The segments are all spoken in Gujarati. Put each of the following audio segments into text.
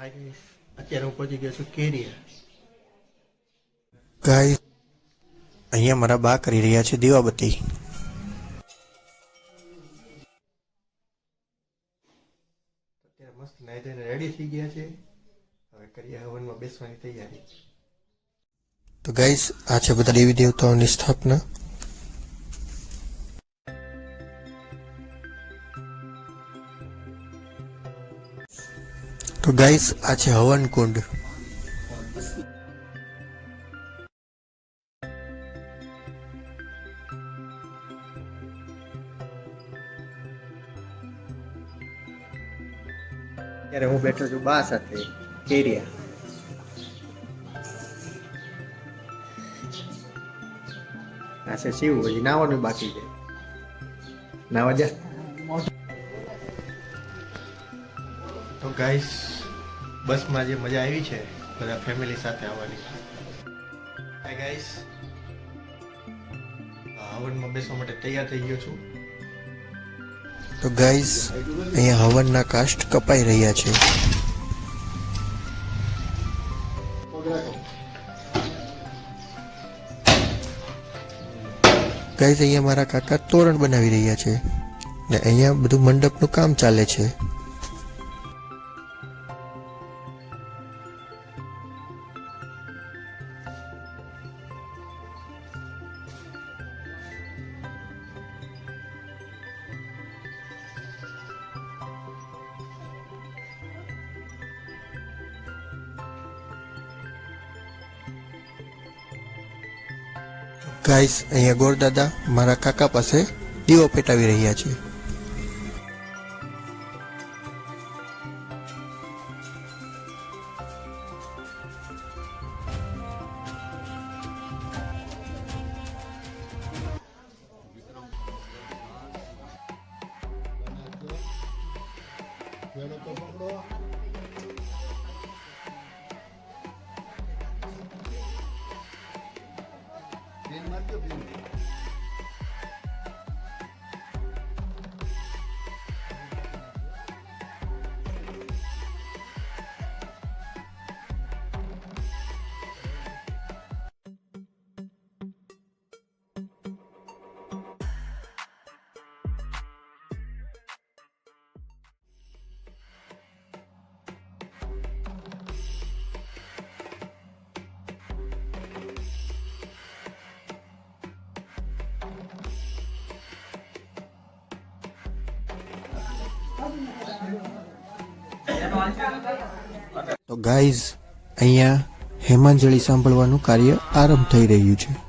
અત્યારે હું પહોંચી ગયો છું કેરિયા. ગાઈસ અહીંયા મારા બા કરી રહ્યા છે દીવાબત્તી. અત્યારે મસ્ત નાઈ ધોઈને રેડી થઈ ગયા છે. હવે કરીએ હવનમાં બેસવાની તૈયારી. તો ગાઈસ આ છે બધા દેવી દેવતાઓની સ્થાપના. તો ગાઈસ આ છે હવન કુંડ. અત્યારે હું બેઠો છું બા સાથે કેરિયા. આ છે શિવ. હજી નાવાનું બાકી છે. નાવા જા. તો ગાઈસ બસમાં જે મજા આવી છે બધા ફેમિલી સાથે આવવાની. હાય ગાઈસ, હવનમાં બેસવા માટે તૈયાર થઈ ગયો છું. તો ગાઈસ અહીંયા હવનના કાષ્ટ કપાઈ રહ્યા છે. ગાઈસ અહીંયા મારા કાકા તોરણ બનાવી રહ્યા છે ને અહીંયા બધું મંડપનું કામ ચાલે છે. ગાઈસ અહીંયા ગોરદાદા મારા કાકા પાસે દીવો પેટાવી રહ્યા છે. તો ગાઈઝ અહીંયા હેમાંજળી સાંભળવાનું કાર્ય આરંભ થઈ રહ્યું છે.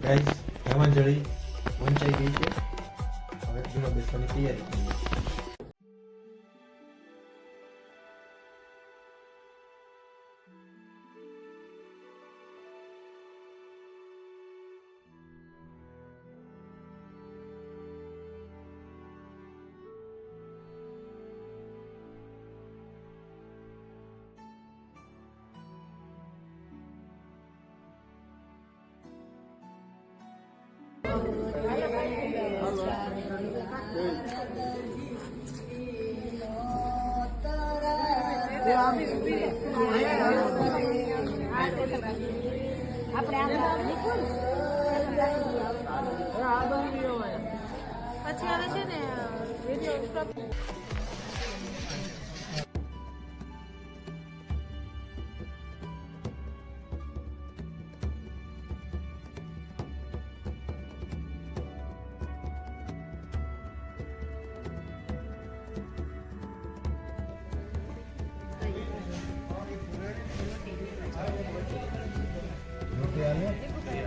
ગાઈસ હેમાંજળી વંચાઈ ગઈ છે. હવે દીવા બેસવાની તૈયારી કરીએ. પછી આવે છે ને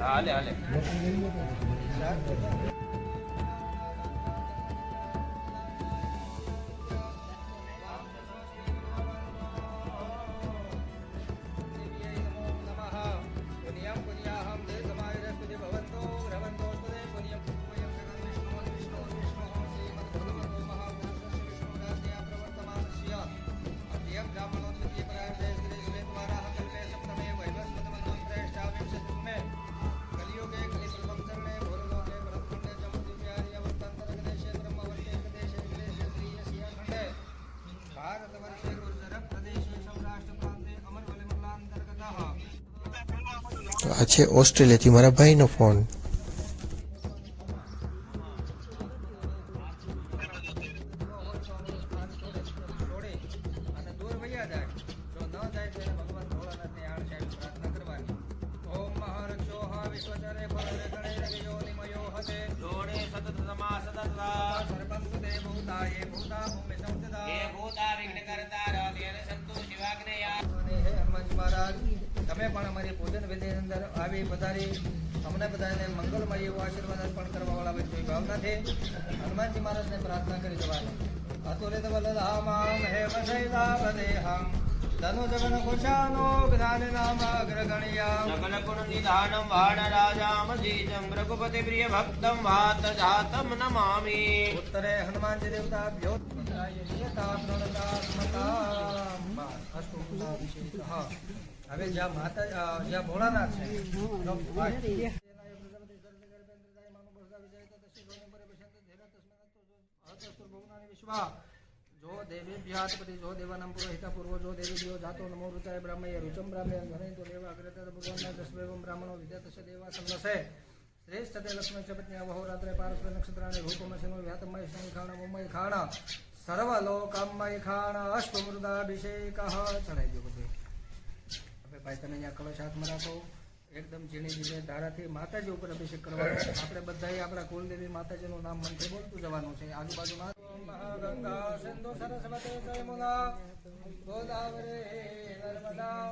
હાલે હાલે તો આ છે ઓસ્ટ્રેલિયાથી મારા ભાઈનો ફોન. તમે પણ અમારી પૂજન વિધિની અંદર આવી પધારી અમને બધાને મંગલમય એવો આશીર્વાદ અર્પણ કરવા વાળા કોઈ ભાવનાથી હનુમાનજી મહારાજને પ્રાર્થના કરી જવાની. અતુલિત બલધામં હેમ શૈલાભદેહં ધનુ જગન કુશાનો જ્ઞાન નામ અગ્રગણ્યં સકલ ગુણ નિધાનમ વાણ રાજામ જીજમ રઘુપતિ પ્રિય ભક્તમ વાત જાતમ નમામિ. ઉત્તરે હનુમાનજી દેવતા ભ્યો હવે જ્યાં માતા જ્યાં ભોળાનાથ છે જો દેવેભ્યાત્પતિ જો દેવાનામ પુરોહિતા પૂર્વો જો દેવી જાતો નમો રુચાય બ્રાહ્મય રુચમ બ્રાહ્મય ધનેતો દેવ અગ્રત ભગવાનના દશવેવમ બ્રાહ્મણો વિદ્યાતસ્ય દેવા સંવસે શ્રેષ્ઠ તે લક્ષ્મી ચપત્ન્યા વહોરાત્રે પારસ્વ નક્ષત્રાણી ભૂપમસિનો વ્યાતમય સંખાણ મુમય ખાણ સર્વલોકમય ખાણ અષ્ટમૃદાભિષેક ચડાઈ દો બધું. હવે ભાઈ તમે અહીંયા કલશ હાથમાં રાખો. એકદમ ઝીણી ઝીણી ધારાથી માતાજી ઉપર અભિષેક કરવાનો. આપણે બધાએ આપણા કુલદેવી માતાજીનું નામ મંત્ર બોલતું જવાનું છે. આજુબાજુમાં મહાગંગા સિંધુ સરસ્વતી જયમુના ગોદાવરી નર્મદા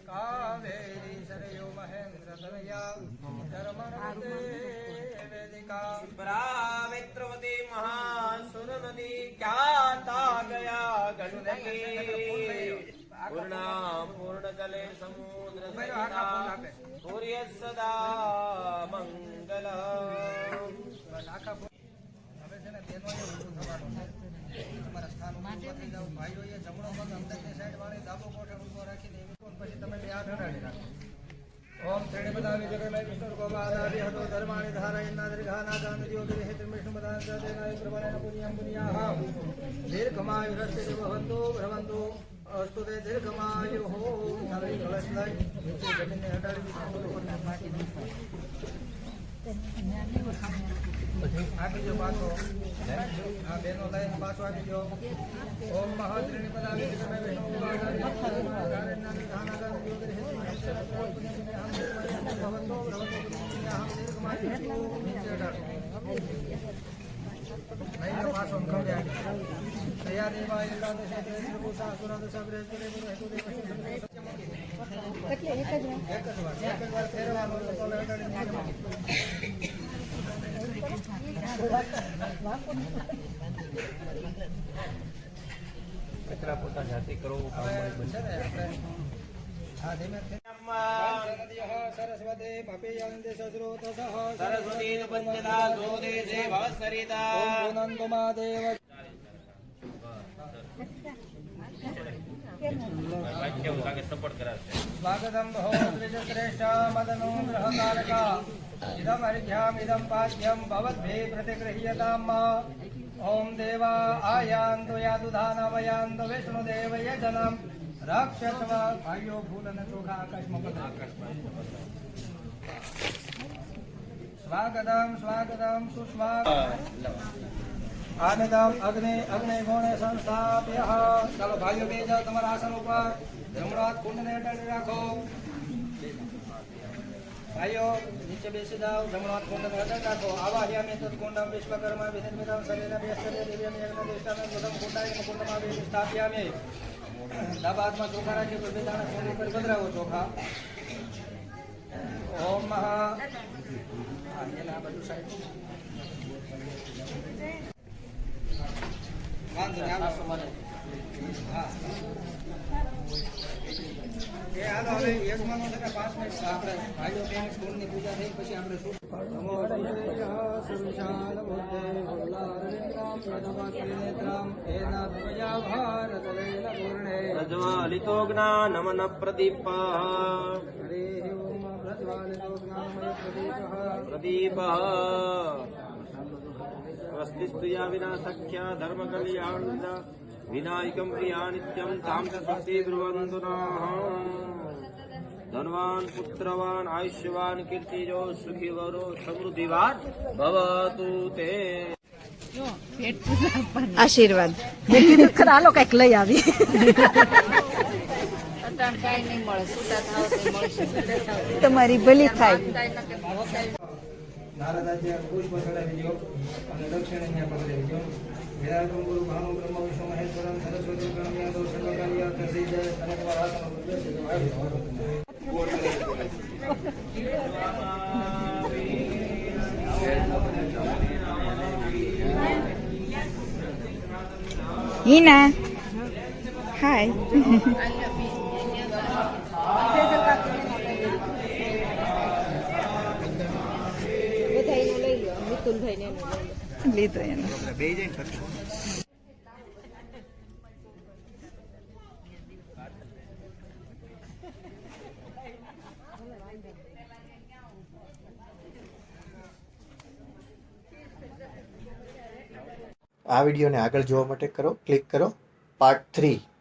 કાવેરી સરયો મહેન્દ્ર તનયા ધર્મનદે વેદિકા બ્રામિત્રવતી મહાસુર નદી ખ્યાતા ગયા ગંડકી પૂર્ણા પૂર્ણ જલે સમુદ્ર સૂર્ય સદા મંગલ. હવે છે ને તેનો એ ઊંધું થવાનું છે. તમારા સ્થાન ઊભું થઈ જાવ. ભાઈઓએ જમણો પગ અંદરની સાઈડ વાળી ડાબો કોઠે ઊભો રાખીને પછી તમે બે હાથ અડાડી રાખો. ઓમ ત્રણે પદાવી જગન્નાથ વિષ્ણુ ગોપાદાદિ હતો ધર્માણિ ધારયન્ના દીર્ઘાના ગાંધીઓ ગિરિ ત્રિવિષ્ણુ પદાન સદેનાય પ્રભવના પુણ્યમ પુણ્યાહ દીર્ઘમાયુરસ્તે ભવન્તુ ભ્રવન્તુ અસ્તુ તે દીર્ઘમાયુ હો. ચાલી કળશ લઈ નીચે જમીનને હટાડી આપી દો પાછો. આ બેનો લઈને પાછો આપી દો. ઓમ મહાત્રિણી પદાવી તમે વિષ્ણુ ભગવાન પાછો દયા દેવા એક જ વાર ફેરવાનું કચરા પોતા જાતે કરવું સરસ્વતી પપીયંતે સસ્રોતસઃ સરસ્વતી પંચદા સોદેશે ભવસરિતા નંદમાદેવ સ્વાગતમ ભવશ્રેષ્ઠ મદનો ગ્રહકારક ઇદમ હરિભ્યામ ઇદમ પાદ્યમ ભવદ્ભે પ્રતિગૃહ્યતામ. ઓમ દેવા આયાન્તુ યાદુધાનવયાન્તુ વિષ્ણુદેવ યજનમ રાક્ષસ ભાઈઓ ફૂલ અને ચોખા આકાશમાં સ્વાગતમ સ્વાગતમ સુસ્વાગતમ આનંદમ અગ્નિ અગ્નિ ગુણે સંસ્થાપ્ય. ચાલો ભાઈઓ બે જાઓ તમારા આસન ઉપર. જમણો હાથ કુંડને અડાડી રાખો. ભાઈઓ નીચે બેસી જાઓ. જમણો હાથ કુંડને અડાડી રાખો. આવાહ્યામિ તત્કુંડમ વિશ્વકર્મા વિધિર્મિતમ શરીરમ યસ્તરે દિવ્યમ યજ્ઞદેષ્ટામે પ્રથમ કુંડાય કુંડમાં વે સ્થાપ્યામિ. ડાબા હાથમાં ચોખા રાખી તો બે દાણા કુંડ ઉપર પધરાવો ચોખા. ઓમ મહા એના બધું વાંધો નહીં, હાલો. હા. એ હાલો, હવે યજમાનો થતા 5 મિનિટ આપણે ભાઈઓ બહેન સ્કૂલની પૂજા થઈ પછી આપણે શું નમો સુવિશાલ બુદ્ધે ભોલારવિંદામ પ્રથમાત્રિનેત્રામ એના ભયા ભારત લૈલ પૂર્ણે પ્રજ્વાલિતો જ્ઞાનમન પ્રદીપ હરે ઓમ પ્રજ્વાલિતો જ્ઞાનમય પ્રદીપ સ્વસ્તિસ્તુયા વિના સખ્યા ધર્મ કલ્યાણ વિનાયકમ પ્રિયા નિત્યમ તામ સ્વસ્તિ બ્રુવંતુ ધનવાન પુત્રવાન આયુષ્યવાન કીર્તિજો સુખી વરો સમૃદ્ધિવાન ભવતુ તે આશીર્વાદ મેં કીધું ખરા હાલો કઈક લઈ આવી અટાણ કાંઈ નહીં મળે છૂટા થાવ તો મળશે તમારી ભલી થાય નારદાજ્ય પુષ્પ ચડાવી દો અને દક્ષિણ અહીંયા પકડી દો વેદાંતમ ગુરુ ભાનુ બ્રહ્મ વિષ્ણુ મહેશ્વરમ સરસ્વતી બ્રહ્મ્યાદો સર્વકાર્ય તસી જય અને તમારા આસન પર બેસી હિના હાય બધાયનું લઈ લો મિતુલભાઈ ને લીધો એને આ વિડીયોને આગળ જોવા માટે ક્લિક કરો પાર્ટ 3